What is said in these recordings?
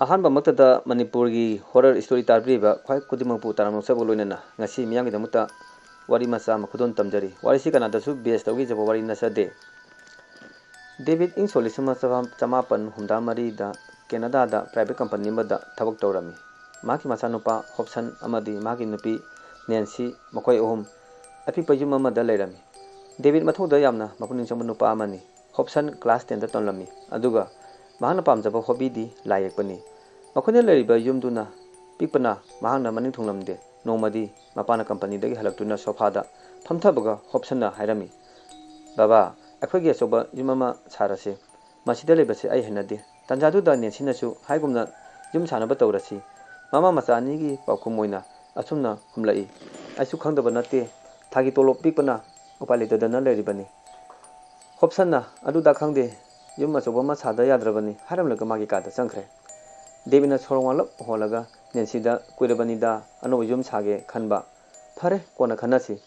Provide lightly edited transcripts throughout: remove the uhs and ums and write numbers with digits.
ꯑꯍꯥꯟꯕꯃꯛꯇꯗ ꯃꯅꯤꯄꯨꯔꯒꯤ horror story ꯇꯥꯕꯤꯔꯤꯕ ꯈ꯭ꯋꯥꯏ ꯈꯨꯗꯤꯡꯃꯛꯄꯨ ꯇꯔꯥꯝꯅ ꯂꯣꯏꯅꯅ ꯉꯁꯤ ꯃꯤꯌꯥꯝꯒꯤꯗꯃꯛꯇ ꯋꯥꯔꯤ ꯃꯆꯥ ꯑꯃ ꯈꯨꯗꯣꯜ ꯇꯝꯖꯔꯤ꯫ ꯋꯥꯔꯤꯁꯤ ꯀꯅꯥꯗꯁꯨ ꯕꯦꯁ ꯇꯧꯈꯤꯖꯕ ꯋꯥꯔꯤ ꯅꯠꯆꯗꯦ꯫ ꯗꯦꯕꯤꯠ ꯏꯪ ꯁꯣꯛ 1884ꯗ ꯀꯦꯅꯗꯥꯗ ꯄ꯭ꯔꯥꯏꯚꯦꯠ ꯀꯝꯄꯅꯤ ꯑꯃꯗ ꯊꯕꯛ ꯇꯧꯔꯝꯃꯤ꯫ ꯃꯍꯥꯛꯀꯤ ꯃꯆꯥꯅꯨꯄꯥ ꯍꯣꯕꯁꯟ ꯑꯃꯗꯤ ꯃꯍꯥꯛꯀꯤ ꯅꯨꯄꯤ ꯅꯦꯟꯁꯤ, ꯃꯈꯣꯏ ꯑꯍꯨꯝ ꯑꯄꯤꯛꯄ ꯌꯨꯝ ꯑꯃꯗ ꯂꯩꯔꯝꯃꯤ꯫ ꯗꯦꯕꯤꯠ ꯃꯊꯧꯗ ꯌꯥꯝꯅ ꯃꯄꯨꯛꯅꯤꯡ ꯆꯪꯕ ꯅꯨꯄꯥ ꯑꯃꯅꯤ꯫ ꯍꯣꯕꯁꯟ ꯀ꯭ꯂꯥꯁ 10ꯗ ꯇꯝꯂꯝꯃꯤ ꯑꯗꯨꯒ ꯃꯍꯥꯛꯅ ꯄꯥꯝꯖꯕ ꯍꯣꯕꯤꯗꯤ ꯂꯥꯏ ꯌꯦꯛꯄꯅꯤ꯫ ꯃꯈꯣꯏꯅ ꯂꯩꯔꯤꯕ ꯌꯨꯝꯗꯨꯅ ꯄꯤꯛꯄꯅ ꯃꯍꯥꯛꯅ ꯃꯅꯤꯡ ꯊꯨꯡꯂꯝꯗꯦ꯫ ꯅꯣꯡꯃꯗꯤ ꯃꯄꯥꯅ ꯀꯝꯄꯅꯤꯗꯒꯤ ꯍꯜꯂꯛꯇꯨꯅ ꯁꯣꯐꯥꯗ ꯐꯝꯊꯕꯒ ꯍꯣꯕꯁꯟꯅ ꯍꯥꯏꯔꯝꯃꯤ, "ꯕꯥꯕꯥ, ꯑꯩꯈꯣꯏꯒꯤ ꯑꯆꯧꯕ ꯌꯨꯝ ꯑꯃ ꯁꯥꯔꯁꯤ꯫ ꯃꯁꯤꯗ ꯂꯩꯕꯁꯤ ꯑꯩ ꯍꯩꯅꯗꯦ"꯫ ꯇꯥꯟꯖꯥꯗꯨꯗ ꯅꯦꯟꯁꯤꯅꯁꯨ ꯍꯥꯏꯒꯨꯝꯅ ꯌꯨꯝ ꯁꯥꯅꯕ ꯇꯧꯔꯁꯤ꯫ ꯃꯃꯥ ꯃꯆꯥ ꯑꯅꯤꯒꯤ ꯄꯥꯎꯈꯨꯝ ꯑꯣꯏꯅ ꯑꯁꯨꯝꯅ ꯈꯨꯝꯂꯛꯏ, "ꯑꯩꯁꯨ ꯈꯪꯗꯕ ꯅꯠꯇꯦ, ꯊꯥꯒꯤ ꯇꯣꯂꯣꯞ ꯄꯤꯛꯄꯅ ꯎꯄꯥꯏ ꯂꯩꯇꯗꯅ ꯂꯩꯔꯤꯕꯅꯤ"꯫ ꯍꯣꯕꯁꯟꯅ "ꯑꯗꯨꯗ ꯈꯪꯗꯦ, ꯌꯨꯝ ꯑꯆꯧꯕ ꯑꯃ ꯁꯥꯗ ꯌꯥꯗ꯭ꯔꯕꯅꯤ" ꯍꯥꯏꯔꯝꯂꯒ ꯃꯥꯒꯤ ꯀꯥꯗ ꯆꯪꯈ꯭ꯔꯦ꯫ ꯗꯦꯕꯤꯠꯅ ꯁꯣꯔ ꯋꯥꯡꯂꯞ ꯍꯣꯜꯂꯒ ꯅꯦꯟꯁꯤꯗ, "ꯀꯨꯏꯔꯕꯅꯤꯗ ꯑꯅꯧꯕ ꯌꯨꯝ ꯁꯥꯒꯦ ꯈꯟꯕ꯫ ꯐꯔꯦ, ꯀꯣꯟꯅ ꯈꯟꯅꯁꯤ"꯫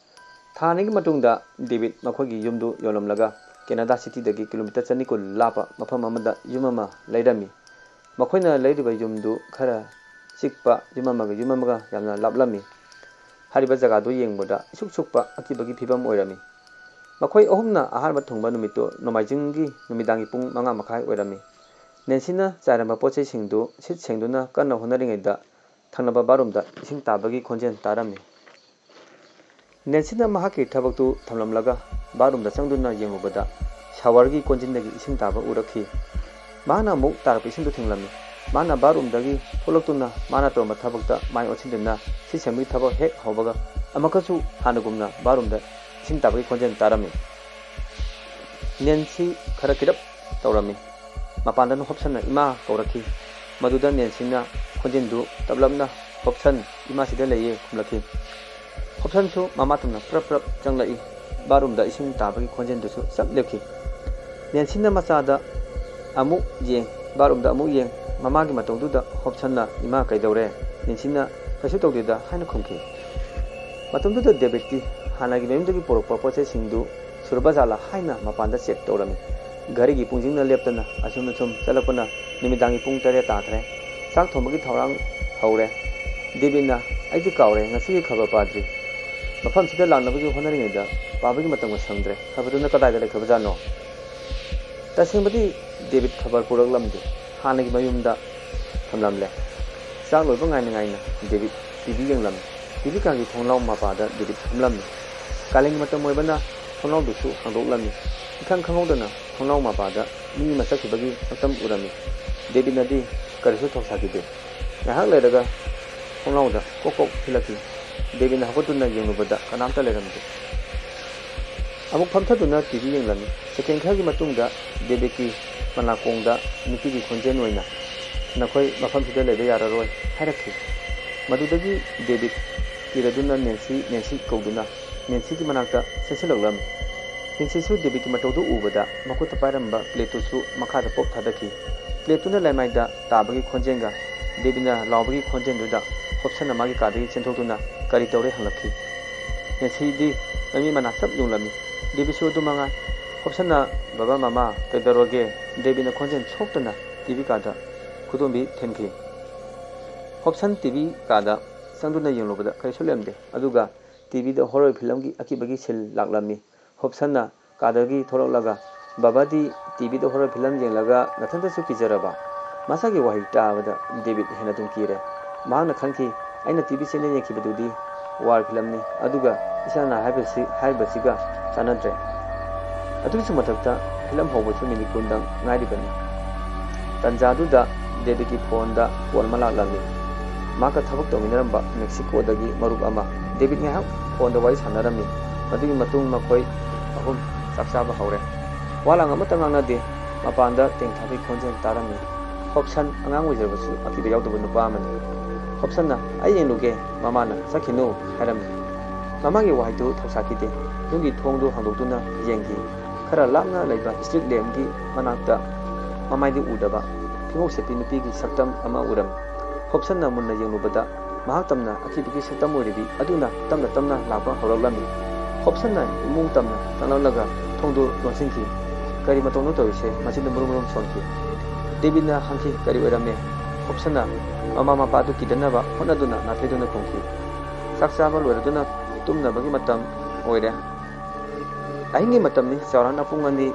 ꯊꯥ 2ꯒꯤ ꯃꯇꯨꯡꯗ ꯗꯦꯕꯤꯠ ꯃꯈꯣꯏꯒꯤ ꯌꯨꯝꯗꯨ ꯌꯣꯜꯂꯝꯂꯒ ꯀꯦꯅꯗꯥ ꯁꯤꯇꯤꯗꯒꯤ ꯀꯤꯂꯣꯃꯤꯇꯔ 220 ꯂꯥꯞꯄ ꯃꯐꯝ ꯑꯃꯗ ꯌꯨꯝ ꯑꯃ ꯂꯩꯔꯝꯃꯤ꯫ ꯃꯈꯣꯏꯅ ꯂꯩꯔꯤꯕ ꯌꯨꯝꯗꯨ ꯈꯔ ꯆꯤꯛꯄ, ꯌꯨꯝ ꯑꯃꯒ ꯌꯥꯝꯅ ꯂꯥꯞꯂꯝꯃꯤ꯫ ꯍꯥꯏꯔꯤꯕ ꯖꯒꯥꯗꯨ ꯌꯦꯡꯕꯗ ꯏꯁꯨꯛ ꯁꯨꯛꯄ ꯑꯀꯤꯕꯒꯤ ꯐꯤꯚꯝ ꯑꯣꯏꯔꯝꯃꯤ꯫ ꯃꯈꯣꯏ ꯑꯍꯨꯝꯅ ꯑꯍꯥꯟꯕ ꯊꯨꯡꯕ ꯅꯨꯃꯤꯠꯇꯨ ꯅꯣꯡꯃꯥꯏꯖꯤꯡꯒꯤ ꯅꯨꯃꯤꯗꯥꯡꯒꯤ ꯄꯨꯡ 5:30 ꯑꯣꯏꯔꯝꯃꯤ꯫ ꯅꯦꯟꯁꯤꯅ ꯆꯥꯏꯔꯝꯕ ꯄꯣꯠꯆꯩꯁꯤꯡꯗꯨ ꯁꯤꯠ ꯁꯦꯡꯗꯨꯅ ꯀꯟꯅ ꯍꯣꯠꯅꯔꯤꯉꯩꯗ ꯊꯪꯅꯕ ꯕꯥꯠꯔꯨꯝꯗ ꯏꯁꯤꯡ ꯇꯥꯕꯒꯤ ꯈꯣꯟꯖꯦꯜ ꯇꯥꯔꯝꯃꯤ꯫ ꯅꯦꯟꯁꯤꯅ ꯃꯍꯥꯛꯀꯤ ꯊꯕꯛꯇꯨ ꯊꯝꯂꯝꯂꯒ ꯕꯥꯠꯔꯨꯝꯗ ꯆꯪꯗꯨꯅ ꯌꯦꯡꯂꯨꯕꯗ ꯁꯥꯋꯔꯒꯤ ꯀꯣꯟꯖꯤꯟꯗꯒꯤ ꯏꯁꯤꯡ ꯇꯥꯕ ꯎꯔꯛꯈꯤ꯫ ꯃꯍꯥꯛꯅ ꯑꯃꯨꯛ ꯇꯥꯔꯛꯄ ꯏꯁꯤꯡꯗꯨ ꯊꯦꯡꯂꯝꯃꯤ꯫ ꯃꯍꯥꯛꯅ ꯕꯥꯠꯔꯨꯝꯗꯒꯤ ꯊꯣꯛꯂꯛꯇꯨꯅ ꯃꯥꯅ ꯇꯧꯔꯝꯕ ꯊꯕꯛꯇ ꯃꯥꯏ ꯑꯣꯟꯁꯤꯟꯗꯨꯅ ꯁꯤꯠ ꯁꯦꯡꯕꯒꯤ ꯊꯕꯛ ꯍꯦꯛ ꯍꯧꯕꯒ ꯑꯃꯨꯛꯀꯁꯨ ꯍꯥꯟꯅꯒꯨꯝꯅ ꯕꯥꯠꯔꯨꯝꯗ ꯏꯁꯤꯡ ꯇꯥꯕꯒꯤ ꯈꯣꯟꯖꯦꯜ ꯇꯥꯔꯝꯃꯤ꯫ ꯅꯦꯟꯁꯤ ꯈꯔ ꯀꯤꯔꯞ ꯇꯧꯔꯝꯃꯤ꯫ ꯃꯄꯥꯟꯗꯅ ꯍꯣꯕꯁꯟꯅ "ꯏꯃꯥ" ꯀꯧꯔꯛꯈꯤ꯫ ꯃꯗꯨꯗ ꯅꯦꯟꯁꯤꯅ ꯈꯣꯟꯖꯦꯜꯗꯨ ꯇꯞꯂꯞꯅ "ꯍꯣꯕꯁꯟ, ꯏꯃꯥ ꯁꯤꯗ ꯂꯩꯌꯦ" ꯈꯨꯝꯂꯛꯈꯤ꯫ ꯍꯣꯕꯁꯟꯁꯨ ꯃꯃꯥꯇꯝꯅ ꯄ꯭ꯔꯞ ꯄ꯭ꯔꯞ ꯆꯪꯂꯛꯏ꯫ ꯕꯥꯠꯔꯨꯝꯗ ꯏꯁꯤꯡ ꯇꯥꯕꯒꯤ ꯈꯣꯟꯖꯦꯜꯗꯨꯁꯨ ꯆꯞ ꯂꯦꯞꯈꯤ꯫ ꯅꯦꯟꯁꯤꯅ ꯃꯆꯥꯗ ꯑꯃꯨꯛ ꯌꯦꯡ, ꯕꯥꯠꯔꯨꯝꯗ ꯑꯃꯨꯛ ꯌꯦꯡ꯫ ꯃꯃꯥꯒꯤ ꯃꯇꯧꯗꯨꯗ ꯍꯣꯕꯁꯟꯅ "ꯏꯃꯥ, ꯀꯩꯗꯧꯔꯦ"? ꯅꯦꯟꯁꯤꯅ "ꯀꯩꯁꯨ ꯇꯧꯗꯦꯗ" ꯍꯥꯏꯅ ꯈꯨꯝꯈꯤ꯫ ꯃꯇꯝꯗꯨꯗ ꯗꯦꯕꯤꯠꯇꯤ ꯍꯥꯟꯅꯒꯤ ꯃꯌꯨꯝꯗꯒꯤ ꯄꯨꯔꯛꯄ ꯄꯣꯠꯆꯩꯁꯤꯡꯗꯨ ꯁꯨꯔꯕꯖꯥꯠꯂꯥ ꯍꯥꯏꯅ ꯃꯄꯥꯟꯗ ꯆꯦꯛ ꯇꯧꯔꯝꯃꯤ꯫ ꯘꯔꯤꯒꯤ ꯄꯨꯡꯁꯤꯡꯅ ꯂꯦꯞꯇꯅ ꯑꯁꯨꯝ ꯆꯠꯂꯛꯄꯅ ꯅꯨꯃꯤꯗꯥꯡꯒꯤ ꯄꯨꯡ 8 ꯇꯥꯈ꯭ꯔꯦ꯫ ꯆꯥꯛ ꯊꯣꯡꯕꯒꯤ ꯊꯧꯔꯥꯡ ꯍꯧꯔꯦ꯫ ꯗꯦꯕꯤꯠꯅ "ꯑꯩꯗꯤ ꯀꯥꯎꯔꯦ, ꯉꯁꯤꯒꯤ ꯈꯕꯔ ꯄꯥꯗ꯭ꯔꯤ. ꯃꯐꯝꯁꯤꯗ ꯂꯥꯛꯅꯕꯒꯤ ꯍꯣꯠꯅꯔꯤꯉꯩꯗ ꯄꯥꯕꯒꯤ ꯃꯇꯝꯒ ꯁꯪꯗ꯭ꯔꯦ. ꯈꯕꯔꯗꯨꯅ ꯀꯗꯥꯏꯗ ꯂꯩꯈ꯭ꯔꯕꯖꯥꯠꯅꯣ"꯫ ꯇꯁꯦꯡꯕꯗꯤ ꯗꯦꯕꯤꯠ ꯈꯕꯔ ꯄꯨꯔꯛꯂꯝꯗꯦ, ꯍꯥꯟꯅꯒꯤ ꯃꯌꯨꯝꯗ ꯊꯝꯂꯝꯂꯦ꯫ ꯆꯥꯛ ꯂꯣꯏꯕ ꯉꯥꯏꯅ ꯗꯦꯕꯤꯠ ꯇꯤꯚꯤ ꯌꯦꯡꯂꯝꯃꯤ꯫ ꯇꯤꯚꯤ ꯀꯥꯒꯤ ꯊꯣꯡꯅꯥꯎ ꯃꯄꯥꯗ ꯗꯦꯕꯤꯠ ꯐꯝꯂꯝꯃꯤ꯫ ꯀꯥꯂꯦꯟꯒꯤ ꯃꯇꯝ ꯑꯣꯏꯕꯅ ꯊꯣꯡꯅꯥꯎꯗꯨꯁꯨ ꯍꯥꯡꯗꯣꯛꯂꯝꯃꯤ꯫ ꯏꯈꯪ ꯈꯪꯍꯧꯗꯅ ꯊꯣꯡꯅꯥꯎ ꯃꯄꯥꯗ ꯃꯤ ꯑꯃ ꯆꯠꯈꯤꯕꯒꯤ ꯁꯛꯇꯝ ꯎꯔꯝꯃꯤ꯫ ꯗꯦꯕꯤꯠꯅꯗꯤ ꯀꯔꯤꯁꯨ ꯊꯧꯁꯥꯈꯤꯗꯦ꯫ ꯉꯥꯏꯍꯥꯛ ꯂꯩꯔꯒ ꯊꯣꯡꯅꯥꯎꯗ ꯀꯣꯛ ꯀꯣꯛ ꯊꯤꯜꯂꯛꯈꯤ꯫ ꯗꯦꯕꯤꯠꯅ ꯍꯧꯒꯠꯇꯨꯅ ꯌꯦꯡꯂꯨꯕꯗ ꯀꯅꯥꯝꯇ ꯂꯩꯔꯝꯗꯦ꯫ ꯑꯃꯨꯛ ꯐꯝꯊꯗꯨꯅ ꯇꯤꯚꯤ ꯌꯦꯡꯂꯝꯃꯤ꯫ ꯁꯦꯀꯦꯟ ꯈꯔꯒꯤ ꯃꯇꯨꯡꯗ ꯗꯦꯕꯤꯠꯀꯤ ꯃꯅꯥꯀꯣꯡꯗ ꯅꯨꯄꯤꯒꯤ ꯈꯣꯟꯖꯦꯜ ꯑꯣꯏꯅ "ꯅꯈꯣꯏ ꯃꯐꯝꯁꯤꯗ ꯂꯩꯕ ꯌꯥꯔꯔꯣꯏ" ꯍꯥꯏꯔꯛꯈꯤ꯫ ꯃꯗꯨꯗꯒꯤ ꯗꯦꯕꯤꯠ ꯀꯤꯔꯗꯨꯅ ꯅꯦꯟꯁꯤ ꯀꯧꯗꯨꯅ ꯅꯦꯟꯁꯤꯒꯤ ꯃꯅꯥꯛꯇ ꯆꯪꯁꯤꯜꯂꯛꯂꯝꯃꯤ꯫ ꯅꯦꯟꯁꯤꯁꯨ ꯗꯦꯕꯤꯠꯀꯤ ꯃꯇꯧꯗꯨ ꯎꯕꯗ ꯃꯈꯨꯠꯇ ꯄꯥꯏꯔꯝꯕ ꯄ꯭ꯂꯦꯠꯇꯨꯁꯨ ꯃꯈꯥꯗ ꯄꯣꯞ ꯊꯥꯗꯈꯤ꯫ ꯄ꯭ꯂꯦꯠꯇꯨꯅ ꯂꯩꯃꯥꯏꯗ ꯇꯥꯕꯒꯤ ꯈꯣꯟꯖꯦꯜꯒ ꯗꯦꯕꯤꯠꯅ ꯂꯥꯎꯕꯒꯤ ꯈꯣꯟꯖꯦꯜꯗꯨꯗ ꯍꯣꯕꯁꯟꯅ ꯃꯥꯒꯤ ꯀꯥꯗꯒꯤ ꯆꯦꯟꯊꯣꯛꯇꯨꯅ "ꯀꯔꯤ ꯇꯧꯔꯦ" ꯍꯪꯂꯛꯈꯤ꯫ ꯅꯦꯟꯁꯤꯗꯤ ꯃꯃꯤ ꯃꯅꯥ ꯆꯞ ꯌꯨꯡꯂꯝꯃꯤ꯫ ꯗꯦꯕꯤꯠꯁꯨ ꯑꯗꯨꯃꯉꯥꯏ꯫ ꯍꯣꯕꯁꯟꯅ "ꯕꯥꯕꯥ, ꯃꯃꯥ, ꯀꯩꯗꯧꯔꯒꯦ"? ꯗꯦꯕꯤꯠꯅ ꯈꯣꯟꯖꯦꯜ ꯁꯣꯛꯇꯅ ꯇꯤꯚꯤ ꯀꯥꯗ ꯈꯨꯗꯣꯝꯕꯤ ꯊꯤꯟꯈꯤ꯫ ꯍꯣꯕꯁꯟ ꯇꯤꯚꯤ ꯀꯥꯗ ꯆꯪꯗꯨꯅ ꯌꯦꯡꯂꯨꯕꯗ ꯀꯔꯤꯁꯨ ꯂꯩꯔꯝꯗꯦ꯫ ꯑꯗꯨꯒ ꯇꯤꯚꯤꯗ ꯍꯣꯔꯔ ꯐꯤꯂꯝꯒꯤ ꯑꯀꯤꯕꯒꯤ ꯁꯤꯜ ꯂꯥꯛꯂꯝꯃꯤ꯫ ꯍꯣꯕꯁꯟꯅ ꯀꯥꯗꯒꯤ ꯊꯣꯛꯂꯛꯂꯒ, "ꯕꯥꯕꯥꯗꯤ ꯇꯤꯚꯤꯗ ꯍꯣꯔꯔ ꯐꯤꯂꯝ ꯌꯦꯡꯂꯒ ꯅꯊꯟꯇꯁꯨ ꯀꯤꯖꯔꯕ"? ꯃꯆꯥꯒꯤ ꯋꯥꯍꯩ ꯇꯥꯕꯗ ꯗꯦꯕꯤꯠ ꯍꯦꯟꯅ ꯑꯗꯨꯝ ꯀꯤꯔꯦ꯫ ꯃꯍꯥꯛꯅ ꯈꯟꯈꯤ, "ꯑꯩꯅ ꯇꯤꯚꯤ ꯆꯦꯅꯦꯜ ꯌꯦꯡꯈꯤꯕꯗꯨꯗꯤ ꯋꯥꯔ ꯐꯤꯂꯝꯅꯤ, ꯑꯗꯨꯒ ꯏꯆꯥꯅ ꯍꯥꯏꯔꯤꯕꯁꯤꯒ ꯆꯥꯟꯅꯗ꯭ꯔꯦ". ꯑꯗꯨꯒꯤꯁꯨ ꯃꯊꯛꯇ ꯐꯤꯂꯝ ꯍꯧꯕꯁꯨ ꯃꯤꯅꯤꯠ 10ꯗꯪ ꯉꯥꯏꯔꯤꯕꯅꯤ꯫ ꯇꯥꯟꯖꯥꯗꯨꯗ ꯗꯦꯕꯤꯠꯀꯤ ꯐꯣꯟꯗ ꯀꯣꯜ ꯑꯃ ꯂꯥꯛꯂꯝꯃꯤ꯫ ꯃꯍꯥꯛꯀ ꯊꯕꯛ ꯇꯧꯃꯤꯟꯅꯔꯝꯕ ꯃꯦꯛꯁꯤꯀꯣꯗꯒꯤ ꯃꯔꯨꯞ ꯑꯃ꯫ ꯗꯦꯕꯤꯠ ꯉꯥꯏꯍꯥꯛ ꯐꯣꯟꯗ ꯋꯥꯔꯤ ꯁꯥꯟꯅꯔꯝꯃꯤ꯫ ꯃꯗꯨꯒꯤ ꯃꯇꯨꯡ ꯃꯈꯣꯏ ꯑꯍꯨꯝ ꯆꯥꯛ ꯆꯥꯕ ꯍꯧꯔꯦ꯫ ꯋꯥ-ꯂꯥꯡ ꯑꯃꯠꯇ ꯉꯥꯡꯅꯗꯦ꯫ ꯃꯄꯥꯟꯗ ꯇꯦꯡꯊꯥꯕꯒꯤ ꯈꯣꯟꯖꯦꯜ ꯇꯥꯔꯝꯃꯤ꯫ ꯍꯣꯕꯁꯟ ꯑꯉꯥꯡ ꯑꯣꯏꯖꯔꯕꯁꯨ ꯑꯀꯤꯕ ꯌꯥꯎꯗꯕ ꯅꯨꯄꯥ ꯑꯃꯅꯤ꯫ ꯍꯣꯕꯁꯟꯅ "ꯑꯩ ꯌꯦꯡꯂꯨꯒꯦ"꯫ ꯃꯃꯥꯅ "ꯆꯠꯈꯤꯅꯨ" ꯍꯥꯏꯔꯝꯃꯤ꯫ ꯃꯃꯥꯒꯤ ꯋꯥꯍꯩꯗꯨ ꯊꯧꯁꯥꯈꯤꯗꯦ꯫ ꯌꯨꯝꯒꯤ ꯊꯣꯡꯗꯨ ꯍꯥꯡꯗꯣꯛꯇꯨꯅ ꯌꯦꯡꯈꯤ꯫ ꯈꯔ ꯂꯥꯞꯅ ꯂꯩꯕ ꯁ꯭ꯇ꯭ꯔꯤꯠ ꯂꯦꯝꯞꯀꯤ ꯃꯅꯥꯛꯇ ꯃꯃꯥꯏꯗꯤ ꯎꯗꯕ, ꯐꯤꯉꯧ ꯁꯦꯠꯄꯤ ꯅꯨꯄꯤꯒꯤ ꯁꯛꯇꯝ ꯑꯃ ꯎꯔꯝꯃꯤ꯫ ꯍꯣꯕꯁꯟꯅ ꯃꯨꯟꯅ ꯌꯦꯡꯂꯨꯕꯗ ꯃꯍꯥꯛꯇꯝꯅ ꯑꯀꯤꯕꯒꯤ ꯁꯛꯇꯝ ꯑꯣꯏꯔꯤꯕꯤ ꯑꯗꯨꯅ ꯇꯞꯅ ꯇꯞꯅ ꯂꯥꯛꯄ ꯍꯧꯔꯛꯂꯝꯃꯤ꯫ ꯍꯣꯕꯁꯟꯅ ꯏꯃꯨꯡ ꯇꯝꯅ ꯆꯪꯂꯛꯂꯒ ꯊꯣꯡꯗꯨ ꯂꯣꯟꯁꯤꯟꯈꯤ꯫ "ꯀꯔꯤ ꯃꯇꯧꯅꯣ ꯇꯧꯔꯤꯁꯦ"? ꯃꯆꯤꯟꯗꯨ ꯃꯔꯨꯝ ꯁꯣꯟꯈꯤ꯫ ꯗꯦꯕꯤꯠꯅ ꯍꯪꯈꯤ, "ꯀꯔꯤ ꯑꯣꯏꯔꯝꯃꯦ"? Hobsonna mama mapadu kidanaba honaduna natheduna khongki sak chaba loiraduna tumnabagi matam oire ahingi matamni chaurana pungani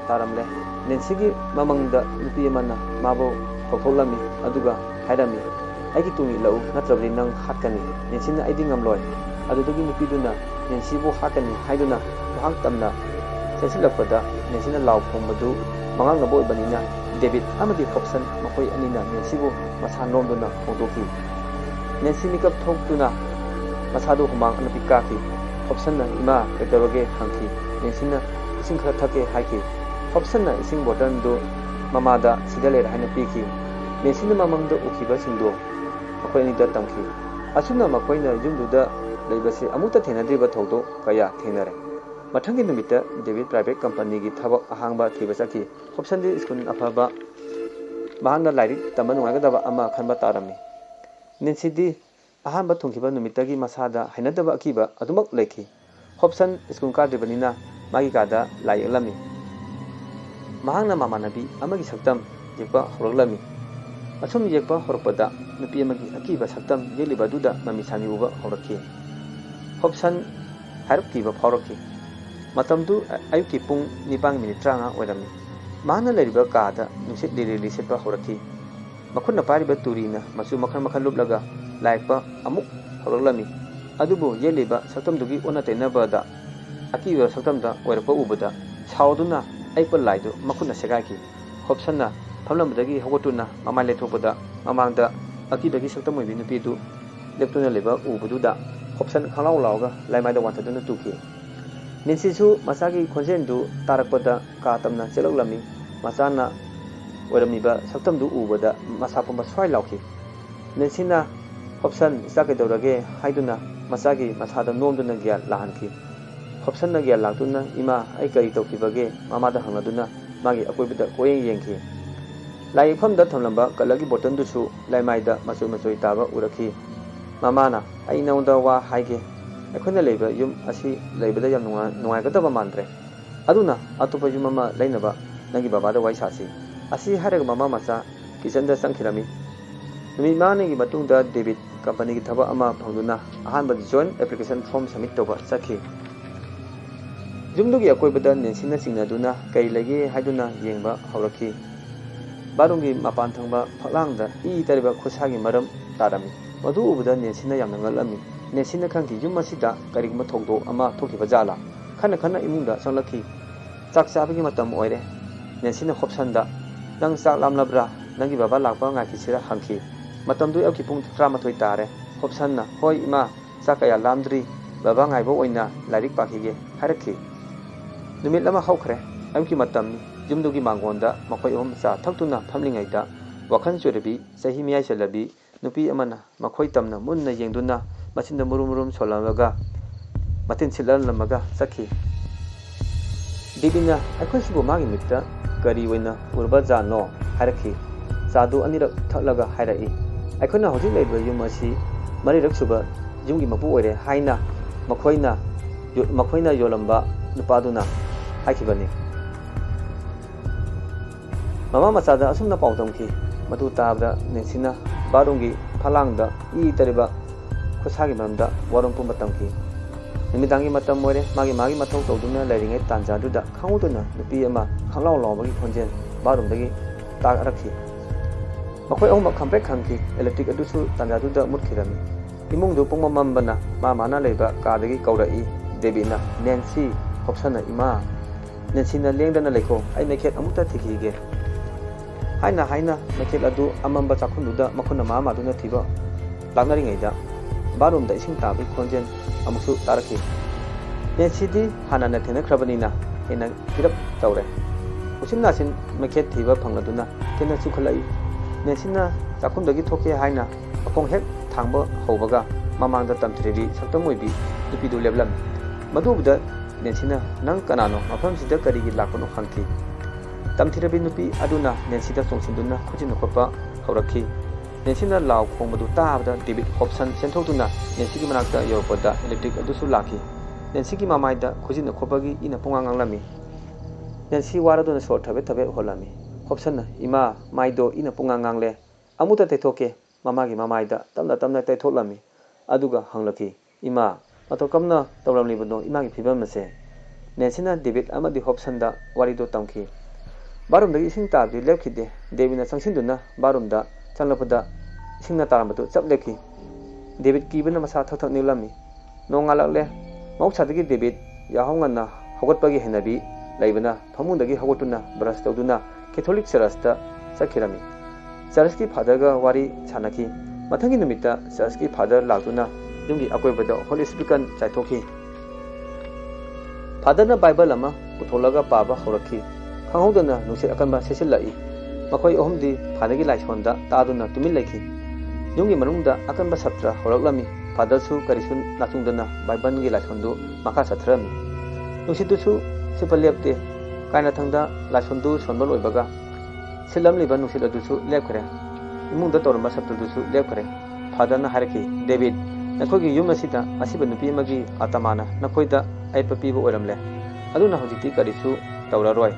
taramle nensigi mamangda nupi amana mabo phokholami aduga hairami aigi tungi lau natrabri nang hatkani nensina aidi ngamloi adudagi nupiduna nensibu hakani haiduna mahang tamna sensilappada nensina law phongmadu mangang nabo ibanina David amadi Hobson makoi anina nensibu masa nomduna phongdoki nensi mikap thoktuna masadu humang anapi kaki Hobsonna ima kedawage hangki nensina ising khara thake haiki Hobsonna ising bottle do mamada sidale haina piki nensina mamangda ukiba singdo makoi ani da tamki asuna makoina yumduda leibase amuta thenadriba thokdo kaya thenare matangi numita David private company gi thabak ahangba thibasaki Hobson di school afaba mahangna lairi tamba nungagadaba ama khanba tarami nensi di ahamba thongkiba numitagi masada hainadaba akiba adumak leki Hobson school kadribanina magi kada lai alami mahangna mamanabi amagi saktam yekpa horoglami asum yekpa horopada nupi amagi akiba saktam yeliba duda mami sani uba horaki Hobson harukiba phauroki matamdu ayuki pung 7:30 oirami mahana leriba kada nusit lirili setpa horaki makhunna pariba turina masu makhan makhan lublaga laikpa amuk horoglami adubu yeliba saktamdugi ona tainabada akiba saktamda oirpa ubada sauduna aipa laidu makhunna segaki Hobsonna phamlambadagi hogotuna mamai lethopada mamangda akibagi saktamoibi nupidu leptuna leba ubududa Hobson khanglaw lawga laimaida wantaduna tuki Nensisu masagi khonjendu tarakpada ka tamna cheloglami masana oiramiba saktamdu ubada masapamba swai lawki Nensina Hobson isake dawrage haiduna masagi masada nomduna gya lahanki Hobsonna gya langtuna ima ai kari tawkibage mamada hangladuna magi akoibada koyeng yengki lai famda thamlamba kalagi botan dusu laimaida masoi masoi taba uraki mamana ai naunda wa haige akhona leiba yum asi leibada yam nungai gadaba mandre aduna atopa yum ama leinaba nangi babada wai sasi asi haraga mama macha kitchen da sangkhirami numi mane gi matungda David company gi thaba ama phangduna ahanba joint application form submit toba sakhi jumdugi akoibada nensina singnaduna kai lege haiduna yengba hauraki barungi mapan thangba phalangda tariba khosagi maram tarami madu ubada nensina yamna ngalami Nensina kanki yum masida karigma thogdo ama thokiba jala khana khana imungda sanglaki chak chabagi matam oire Nensina Hobsonda nang chak lamlabra nangi baba lakpa nga kisira hangki matamdu auki pung 13 tare Hobsonna hoi ima chakaya lamdri baba ngaibo oina larik pakige harakhi numit lama haukhre auki matamni jumdugi mangonda makoi om cha thaktuna phamlingaida wakhan chorebi sahi miyai chalabi nupi amana makoi tamna munna yengduna masinda murum solamaga matin silan lamaga sakhi dibina akhoi sibo magi mitta kari oina urba jano harakhi sadu anirak thaklaga hairai akhona hojik leiba yum asi mari raksuba yumgi mapu oire haina makhoina yolamba nupaduna haikibani mama machada asumna pautamki madu tabda nensina barungi phalangda tariba khosagi maramda warung pumba tamki nimidangi matam moire magi mathau tawduna lairingai tanjaduda khanguduna nupi ama khanglaw lawbagi khonjen barumdagi ta rakhi makoi ahum khamprek khangki electric adusu tanjaduda mutkhirami imungdu pungmamambana mana leiba kadagi kaurai Debina Nancy Hobsonna ima Nensina lengdana lekho ai nakhet amuta thikige haina nakhet adu amamba chakhunduda makhuna mama duna thiba langnari ngaida barumda ising tabi khonjen amusu taraki Nancy hanana thena khrabani hena kirap tawre usin nasin nakhet thiba phangladuna thena chukhalai Nancy chakhundagi thoke haina apong hek thangba hobaga mamangda tamthiri saktamoibi dupidu leblam madubuda Nancy nang kanano mafam sida karigi lakano khangki tamthirabi nupi aduna Nancy da songsinduna khujin khopa haurakhi Nancy law khongmadu taabda David Hobson senthokduna Nancy gi manakta yopada electric adusu laki Nancy gi mamaida khujin khopagi ina punganganglami Nancy waraduna sor thabe holami Hobson ima maido ina pungangangle amuta tethok mamagi mamaida tamna tethok aduga hanglaki ima matokamna tawramlibano imagi phibam se Nensina David amadi Hobson da warido tamki barum da ising tabdi lepkide David na sangsinduna barum da changlapda isingna taramatu chapleki David kibana masa thak nilami nongalakle mauchadagi David yahongana hawatpagi henabi laibana phamundagi hawatuna brush tawduna Catholic Church da sakhirami Church ki father ga wari chanaki mathangi numita Church ki father laguna yumgi akoibada Holy Spirit kan chaithoki Father na Bible ama putholaga paba horaki khanghodana nusi akanba sesilai makoi ohumdi phadagi laisonda taduna tumil laiki yumgi manungda akanba satra horaklami Father su karisun natungdana Bible gi laisondu maka sathrami nusi tusu sipaliapte kaina thangda laisondu sonbal oibaga silam liba nusi ladusu lepkare imungda toramba satra dusu lepkare Father na haraki David nakogi yum asida asiba nupi magi atamana nakoida aipa pibo oramle aduna hojiti karisu tawraroi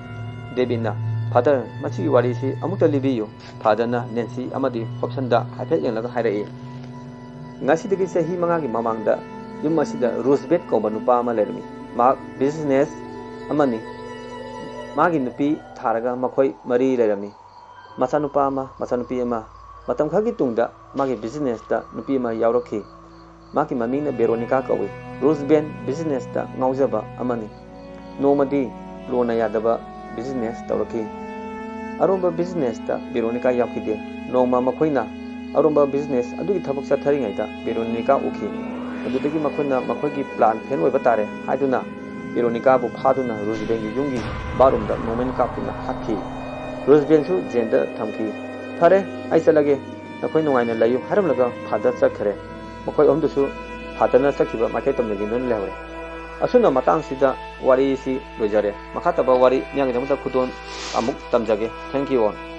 Davidna Father machi wari si amuta libiyo Father na Nancy amadi Hobson da hafet yenglaga hairai ngasi degi sahi mangagi mamangda yum asida Roosevelt ko banupa ama lermi ma business amani magi nupi tharaga makoi mari lerami masanupa ama masanupi ama matam khagi tungda magi business da nupi ama yaurokhi maki mamina Veronica kawi Roosevelt business da ngaujaba amani nomadi lona yadaba business tawraki aromba business da Veronica yakhide noma makoina aromba business adugi thabak sa tharingai da Veronica uki adudagi makoina makoigi plan fen oiba tare haiduna Veronica bu phaduna Roosevelt gi yungi barum da nomen kapuna hakki Roosevelt su gender thamki thare aisalage nakoi nungaina layu haramlaga phada chakhare makoi omdusu Father sakhiba makai tamne ginun lehore asuna matang sida wari si lojare makataba wari nyang jamta khudon amuk tamjage thank you all